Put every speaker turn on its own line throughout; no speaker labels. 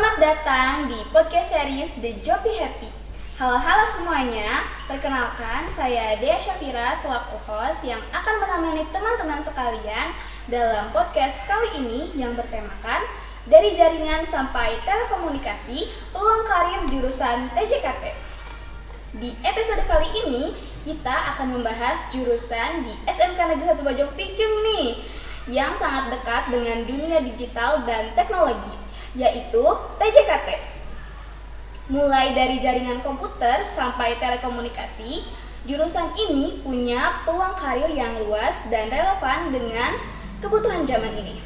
Selamat datang di podcast series The Jopi Happy. Halo semuanya, perkenalkan saya Dea Syafira selaku host yang akan menemani teman-teman sekalian dalam podcast kali ini yang bertemakan dari jaringan sampai telekomunikasi, peluang karir jurusan TJKT. Di episode kali ini, kita akan membahas jurusan di SMK Negeri 1 Bojong Picung nih, yang sangat dekat dengan dunia digital dan teknologi, yaitu TJKT. Mulai dari jaringan komputer sampai telekomunikasi, jurusan ini punya peluang karir yang luas dan relevan dengan kebutuhan zaman ini.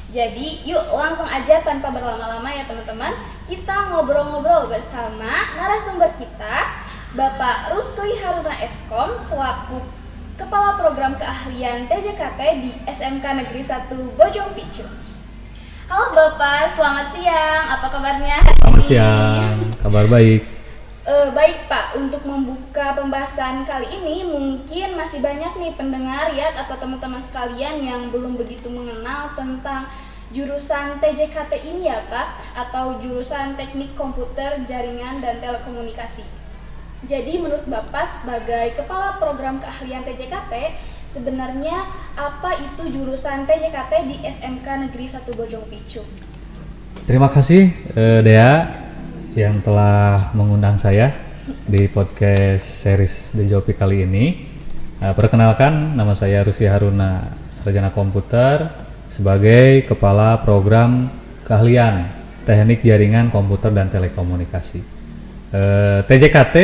Jadi yuk langsung aja tanpa berlama-lama ya teman-teman, kita ngobrol-ngobrol bersama narasumber kita, Bapak Rusli Haruna Eskom selaku Kepala Program Keahlian TJKT di SMK Negeri 1 Bojong Picung. Halo Bapak, selamat siang. Apa kabarnya hari ini?
Selamat siang, kabar baik.
Baik Pak, untuk membuka pembahasan kali ini mungkin masih banyak nih pendengar ya atau teman-teman sekalian yang belum begitu mengenal tentang jurusan TJKT ini ya Pak, atau jurusan Teknik Komputer, Jaringan dan Telekomunikasi. Jadi menurut Bapak sebagai Kepala Program Keahlian TJKT, sebenarnya apa itu jurusan TJKT di SMK Negeri 1 Bojong Picung?
Terima kasih Dea yang telah mengundang saya di podcast series The Jopi kali ini. Perkenalkan, nama saya Rusli Haruna, sarjana komputer sebagai Kepala Program Keahlian Teknik Jaringan Komputer dan Telekomunikasi. TJKT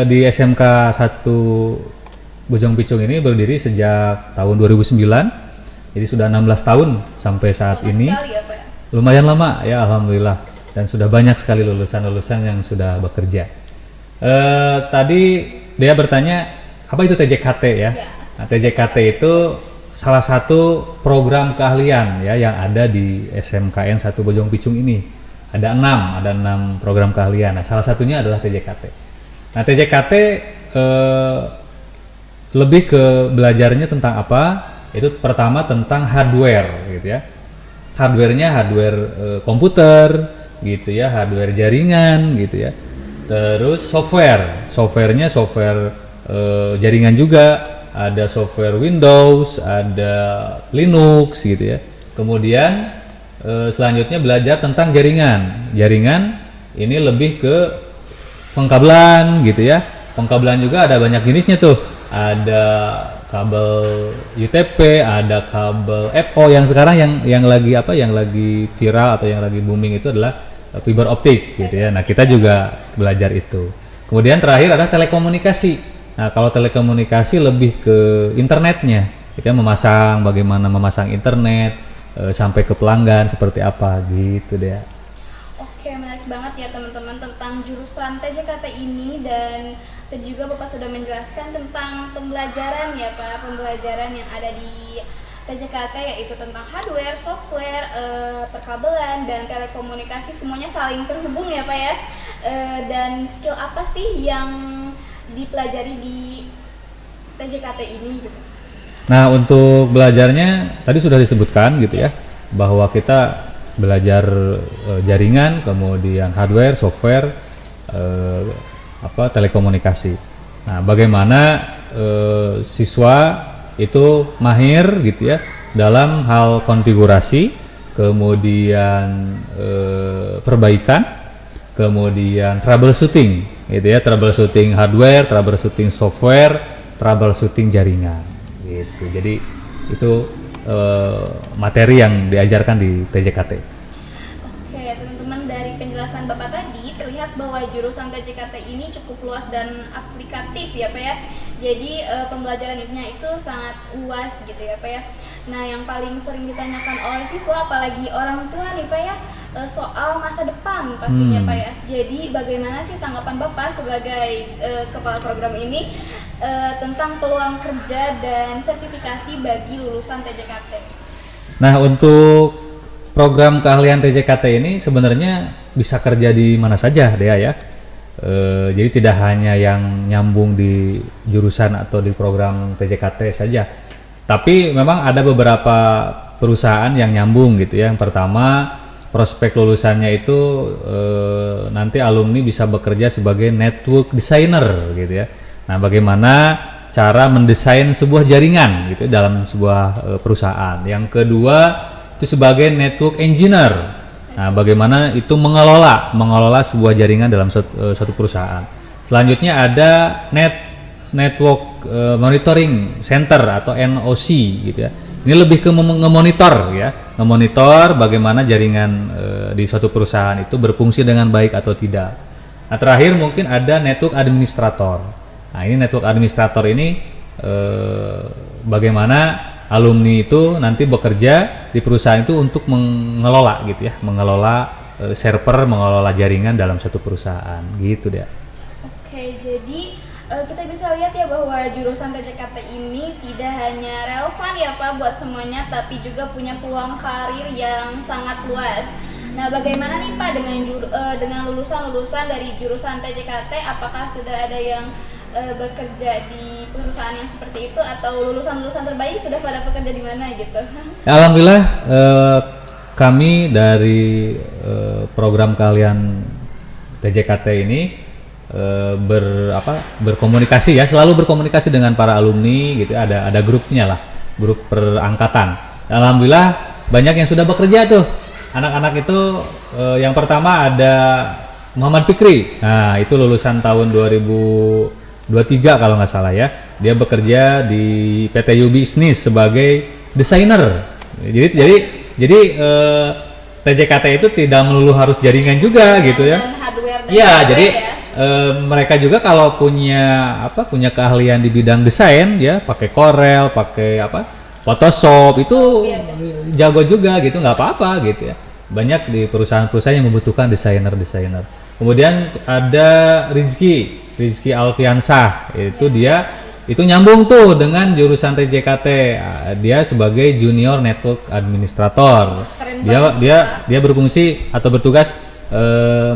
di SMK 1 Bojong Picung ini berdiri sejak tahun 2009, jadi sudah 16 tahun sampai saat ini.
Sekali ya, Pak?
Lumayan lama ya, alhamdulillah, dan sudah banyak sekali lulusan-lulusan yang sudah bekerja. Tadi dia bertanya apa itu TJKT ya? Nah, TJKT itu salah satu program keahlian ya yang ada di SMKN 1 Bojong Picung ini. Ada 6 program keahlian. Nah, salah satunya adalah TJKT. Nah, TJKT lebih ke belajarnya tentang apa? Itu pertama tentang hardware gitu ya. Hardware-nya hardware komputer gitu ya, hardware jaringan gitu ya. Terus software-nya software jaringan juga, ada software Windows, ada Linux gitu ya. Kemudian selanjutnya belajar tentang jaringan. Jaringan ini lebih ke pengkabelan gitu ya. Pengkabelan juga ada banyak jenisnya tuh. Ada kabel UTP, ada kabel FO yang sekarang yang lagi viral atau yang lagi booming itu adalah fiber optik gitu ya. Nah, kita juga belajar itu. Kemudian terakhir ada telekomunikasi. Nah, kalau telekomunikasi lebih ke internetnya. Kita bagaimana memasang internet sampai ke pelanggan seperti apa gitu deh.
Oke, menarik banget ya teman-teman tentang jurusan TJKT ini, dan tadi juga Bapak sudah menjelaskan tentang pembelajaran ya Pak, pembelajaran yang ada di TJKT yaitu tentang hardware, software, perkabelan dan telekomunikasi, semuanya saling terhubung ya Pak ya. Dan skill apa sih yang dipelajari di TJKT ini gitu?
Nah, untuk belajarnya tadi sudah disebutkan gitu ya, bahwa kita belajar jaringan, kemudian hardware, software, telekomunikasi. Nah, bagaimana siswa itu mahir gitu ya dalam hal konfigurasi, kemudian perbaikan, kemudian troubleshooting gitu ya, troubleshooting hardware, troubleshooting software, troubleshooting jaringan. Gitu. Jadi itu materi yang diajarkan di TJKT.
Oke, teman-teman, dari penjelasan Bapak tadi terlihat bahwa jurusan TJKT ini cukup luas dan aplikatif ya Pak ya. Jadi pembelajarannya itu sangat luas gitu ya Pak ya. Nah, yang paling sering ditanyakan oleh siswa apalagi orang tua nih Pak ya, soal masa depan pastinya Pak ya. Jadi bagaimana sih tanggapan Bapak sebagai kepala program ini tentang peluang kerja dan sertifikasi bagi lulusan TJKT?
Nah, untuk program keahlian TJKT ini sebenarnya bisa kerja di mana saja Dea ya. Jadi tidak hanya yang nyambung di jurusan atau di program TJKT saja, tapi memang ada beberapa perusahaan yang nyambung gitu ya. Yang pertama prospek lulusannya itu nanti alumni bisa bekerja sebagai network designer gitu ya. Nah, bagaimana cara mendesain sebuah jaringan gitu dalam sebuah perusahaan. Yang kedua itu sebagai network engineer. Nah, bagaimana itu mengelola sebuah jaringan dalam suatu perusahaan. Selanjutnya ada network monitoring center atau NOC gitu ya. Ini lebih ke ngemonitor ya, ngemonitor bagaimana jaringan di suatu perusahaan itu berfungsi dengan baik atau tidak. Nah, terakhir mungkin ada network administrator. Nah, ini network administrator ini bagaimana alumni itu nanti bekerja di perusahaan itu untuk mengelola gitu ya, mengelola server, mengelola jaringan dalam suatu perusahaan gitu deh.
Oke, jadi kita bisa lihat ya bahwa jurusan TJKT ini tidak hanya relevan ya Pak buat semuanya, tapi juga punya peluang karir yang sangat luas. Nah, bagaimana nih Pak dengan lulusan-lulusan dari jurusan TJKT? Apakah sudah ada yang bekerja di perusahaan yang seperti itu, atau lulusan-lulusan terbaik sudah pada bekerja di mana gitu?
Alhamdulillah kami dari program kalian TJKT ini berkomunikasi ya, selalu berkomunikasi dengan para alumni gitu, ada grupnya lah, grup perangkatan. Alhamdulillah banyak yang sudah bekerja tuh anak-anak itu. Yang pertama ada Muhammad Fikri, nah itu lulusan tahun 2023 kalau nggak salah ya, dia bekerja di PT U Business sebagai desainer. Jadi TJKT itu tidak melulu harus jaringan juga gitu ya. Iya, jadi mereka juga kalau punya keahlian di bidang desain ya, pakai Corel, pakai Photoshop itu jago juga gitu, nggak apa-apa gitu ya. Banyak di perusahaan-perusahaan yang membutuhkan desainer. Kemudian ada Rizky Alfiansah, itu nyambung tuh dengan jurusan TJKT. Dia sebagai junior network administrator. Dia berfungsi atau bertugas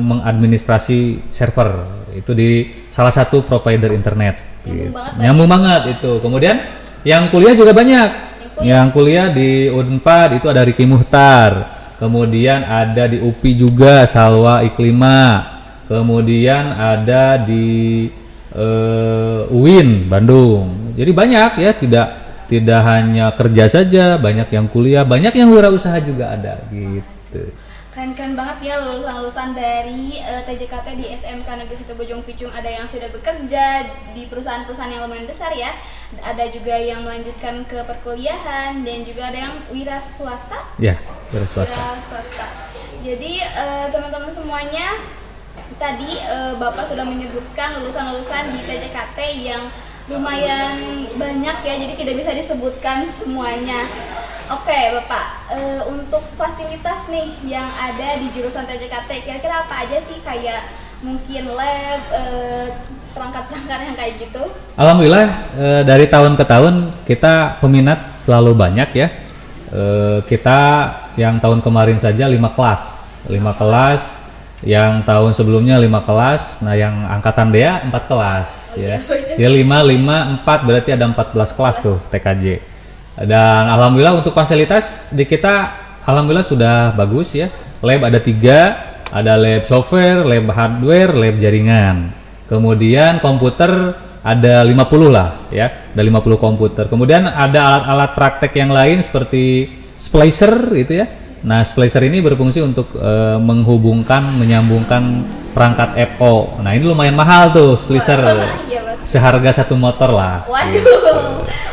mengadministrasi server itu di salah satu provider internet. Nyambung banget itu. Kemudian yang kuliah juga banyak. Yang kuliah di Unpad itu ada Riki Muhtar. Kemudian ada di UPI juga Salwa Iklima. Kemudian ada di UIN Bandung. Jadi banyak ya, tidak hanya kerja saja, banyak yang kuliah, banyak yang wirausaha juga ada gitu.
Keren-keren banget ya lulusan-lulusan dari TJKT di SMK Negeri 1 Bojong Picung. Ada yang sudah bekerja di perusahaan-perusahaan yang lumayan besar ya, ada juga yang melanjutkan ke perkuliahan, dan juga ada yang wira swasta.
Ya, wira swasta.
Jadi teman-teman semuanya, tadi Bapak sudah menyebutkan lulusan-lulusan di TJKT yang lumayan banyak ya, jadi tidak bisa disebutkan semuanya. Oke Bapak, untuk fasilitas nih yang ada di jurusan TJKT, kira-kira apa aja sih, kayak mungkin lab, perangkat-perangkat yang kayak gitu? Alhamdulillah
dari tahun ke tahun kita peminat selalu banyak ya. Kita yang tahun kemarin saja 5 kelas, yang tahun sebelumnya 5 kelas, nah yang angkatan Dea 4 kelas ya. Dia 5, 4 berarti ada 14 kelas tuh TKJ. Dan alhamdulillah untuk fasilitas di kita alhamdulillah sudah bagus ya. Lab ada 3, ada lab software, lab hardware, lab jaringan. Kemudian komputer ada 50 lah ya, ada 50 komputer. Kemudian ada alat-alat praktek yang lain seperti splicer gitu ya. Nah, splicer ini berfungsi untuk menyambungkan perangkat FO. Nah, ini lumayan mahal tuh splicer. Seharga 1 motor lah.
Waduh,
gitu.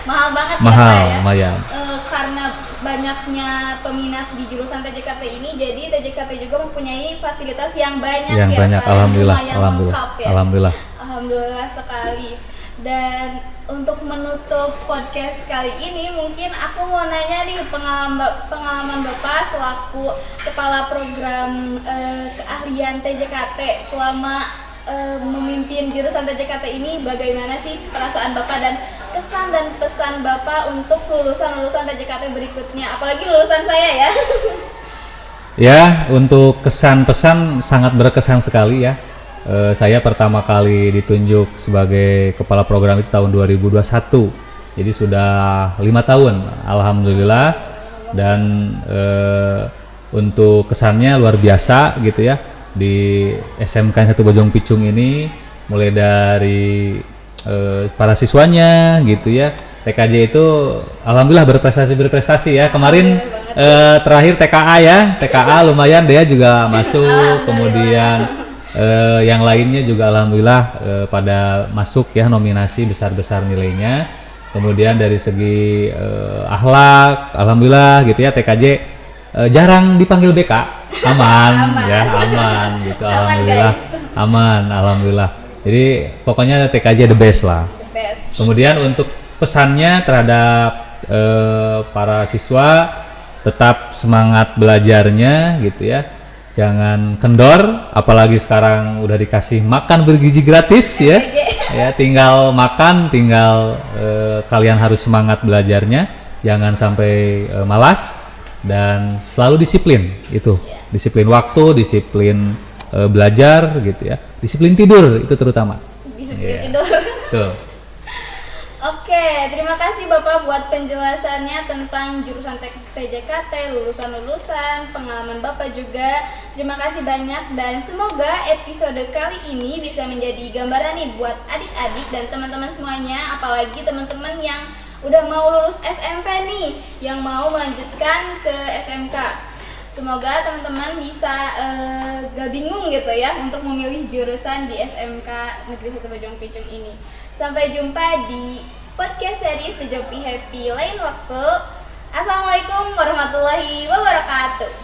Mahal banget
mahal,
ya,
lumayan.
Karena banyaknya peminat di jurusan TJKT ini, jadi TJKT juga mempunyai fasilitas yang banyak
yang
ya
banyak,
Pak.
Alhamdulillah,
Lengkap, ya?
Alhamdulillah
sekali. Dan untuk menutup podcast kali ini, mungkin aku mau nanya nih pengalaman Bapak selaku kepala program keahlian TJKT selama memimpin jurusan TJKT ini, bagaimana sih perasaan Bapak dan kesan dan pesan Bapak untuk lulusan-lulusan TJKT berikutnya, apalagi lulusan saya ya?
Ya, untuk kesan pesan sangat berkesan sekali ya. Saya pertama kali ditunjuk sebagai kepala program itu tahun 2021, jadi sudah 5 tahun alhamdulillah. Dan untuk kesannya luar biasa gitu ya di SMK 1 Bojong Picung ini, mulai dari para siswanya gitu ya. TKJ itu alhamdulillah berprestasi ya. Kemarin terakhir TKA ya, TKA lumayan dia juga masuk, kemudian yang lainnya juga alhamdulillah pada masuk ya, nominasi besar-besar nilainya. Kemudian dari segi akhlak alhamdulillah gitu ya, TKJ jarang dipanggil BK, aman. Ya, aman gitu, alhamdulillah aman, alhamdulillah. Jadi pokoknya TKJ the best lah. Kemudian untuk pesannya terhadap para siswa, tetap semangat belajarnya gitu ya, jangan kendor, apalagi sekarang udah dikasih makan bergizi gratis ya. Ya, tinggal makan, tinggal kalian harus semangat belajarnya, jangan sampai malas, dan selalu disiplin. Itu disiplin waktu, disiplin belajar gitu ya, disiplin tidur itu terutama.
Disiplin tidur.
Tuh.
Oke, terima kasih Bapak buat penjelasannya tentang jurusan TJKT, lulusan-lulusan, pengalaman Bapak juga. Terima kasih banyak, dan semoga episode kali ini bisa menjadi gambaran nih buat adik-adik dan teman-teman semuanya, apalagi teman-teman yang udah mau lulus SMP nih, yang mau melanjutkan ke SMK. Semoga teman-teman bisa gak bingung gitu ya untuk memilih jurusan di SMK Negeri 1 Bojong Picung ini. Sampai jumpa di podcast series The Jopi Happy lain waktu. Assalamualaikum warahmatullahi wabarakatuh.